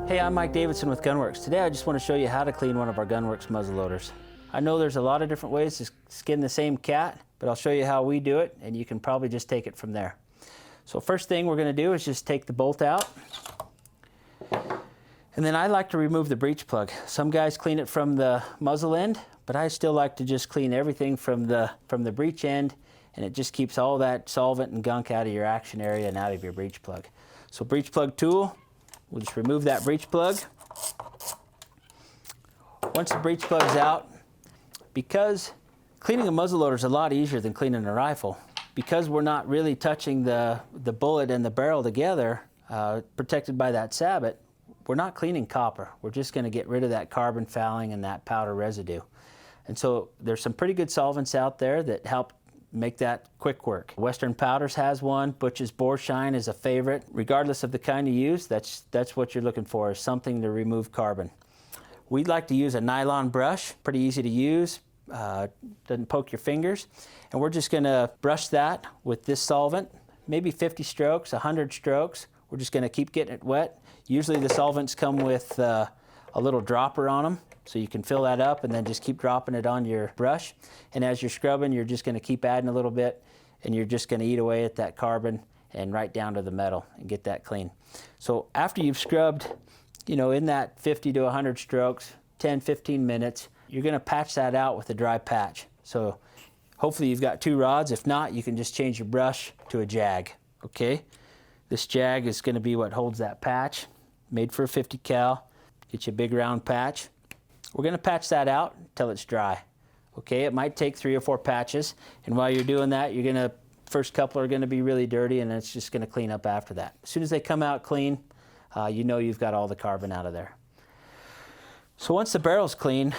Hey, I'm Mike Davidson with Gunwerks. Today I just want to show you how to clean one of our Gunwerks muzzleloaders. I know there's a lot of different ways to skin the same cat, but I'll show you how we do it, and you can probably just take it from there. So first thing we're going to do is just take the bolt out. And then I like to remove the breech plug. Some guys clean it from the muzzle end, but I still like to just clean everything from the breech end, and it just keeps all that solvent and gunk out of your action area and out of your breech plug. So breech plug tool, we'll just remove that breech plug. Once the breech plug's out, because cleaning a muzzleloader is a lot easier than cleaning a rifle, because we're not really touching the bullet and the barrel together, protected by that sabot, we're not cleaning copper. We're just going to get rid of that carbon fouling and that powder residue. And so there's some pretty good solvents out there that help make that quick work. Western Powders has one. Butch's Bore Shine is a favorite. Regardless of the kind you use, that's what you're looking for, is something to remove carbon. We like to use a nylon brush, pretty easy to use, doesn't poke your fingers. And we're just gonna brush that with this solvent, maybe 50 strokes, 100 strokes. We're just gonna keep getting it wet. Usually the solvents come with a little dropper on them, so you can fill that up and then just keep dropping it on your brush. And as you're scrubbing, you're just gonna keep adding a little bit, and you're just gonna eat away at that carbon and right down to the metal and get that clean. So after you've scrubbed, you know, in that 50 to 100 strokes, 10, 15 minutes, you're gonna patch that out with a dry patch. So hopefully you've got two rods. If not, you can just change your brush to a jag, okay? This jag is gonna be what holds that patch, made for a 50 cal. Get you a big round patch. We're gonna patch that out until it's dry. Okay, it might take 3 or 4 patches, and while you're doing that, first couple are gonna be really dirty, and it's just gonna clean up after that. As soon as they come out clean, you know you've got all the carbon out of there. So once the barrel's clean,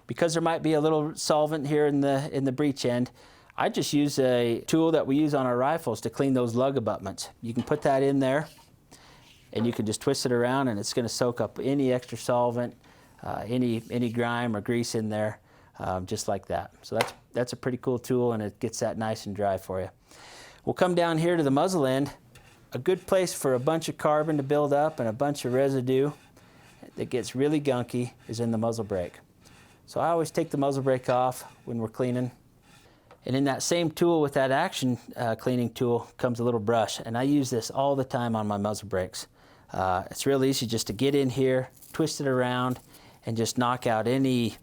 because there might be a little solvent here in the breech end, I just use a tool that we use on our rifles to clean those lug abutments. You can put that in there, and you can just twist it around, and it's gonna soak up any extra solvent, any grime or grease in there, just like that. So that's a pretty cool tool, and it gets that nice and dry for you. We'll come down here to the muzzle end. A good place for a bunch of carbon to build up and a bunch of residue that gets really gunky is in the muzzle brake. So I always take the muzzle brake off when we're cleaning. And in that same tool with that action cleaning tool comes a little brush, and I use this all the time on my muzzle brakes. It's real easy just to get in here, twist it around, and just knock out any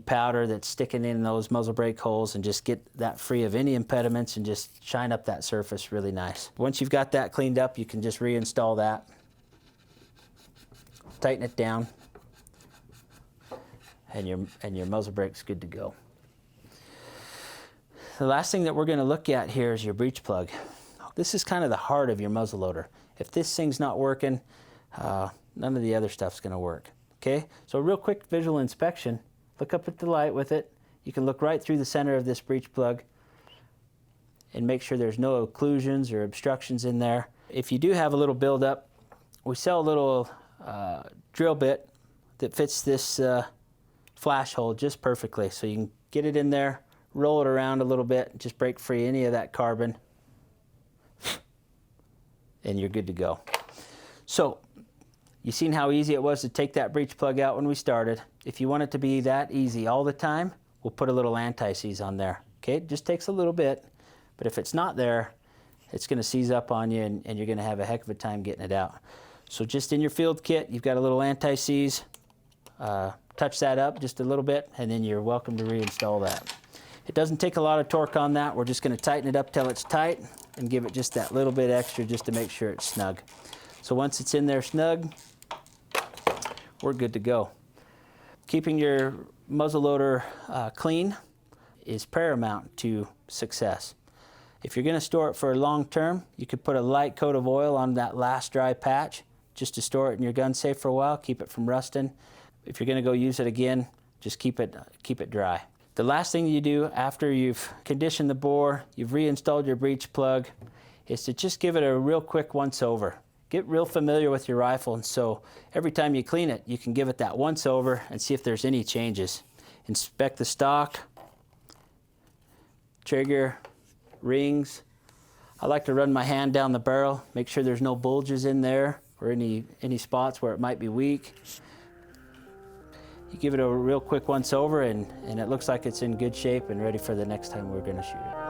powder that's sticking in those muzzle brake holes, and just get that free of any impediments and just shine up that surface really nice. Once you've got that cleaned up, you can just reinstall that. Tighten it down, and your muzzle brake's good to go. The last thing that we're going to look at here is your breech plug. This is kind of the heart of your muzzleloader. If this thing's not working, none of the other stuff's going to work. Okay, so a real quick visual inspection. Look up at the light with it. You can look right through the center of this breech plug and make sure there's no occlusions or obstructions in there. If you do have a little buildup, we sell a little drill bit that fits this flash hole just perfectly. So you can get it in there, roll it around a little bit, just break free any of that carbon, and you're good to go. So you've seen how easy it was to take that breech plug out when we started. If you want it to be that easy all the time, we'll put a little anti-seize on there. Okay, it just takes a little bit, but if it's not there, it's gonna seize up on you, and you're gonna have a heck of a time getting it out. So just in your field kit, you've got a little anti-seize. Touch that up just a little bit, and then you're welcome to reinstall that. It doesn't take a lot of torque on that. We're just gonna tighten it up till it's tight and give it just that little bit extra just to make sure it's snug. So once it's in there snug, we're good to go. Keeping your muzzleloader clean is paramount to success. If you're gonna store it for a long term, you could put a light coat of oil on that last dry patch just to store it in your gun safe for a while, keep it from rusting. If you're gonna go use it again, just keep it dry. The last thing you do after you've conditioned the bore, you've reinstalled your breech plug, is to just give it a real quick once over. Get real familiar with your rifle, and so every time you clean it, you can give it that once over and see if there's any changes. Inspect the stock, trigger, rings. I like to run my hand down the barrel, make sure there's no bulges in there or any spots where it might be weak. You give it a real quick once over, and it looks like it's in good shape and ready for the next time we're going to shoot it.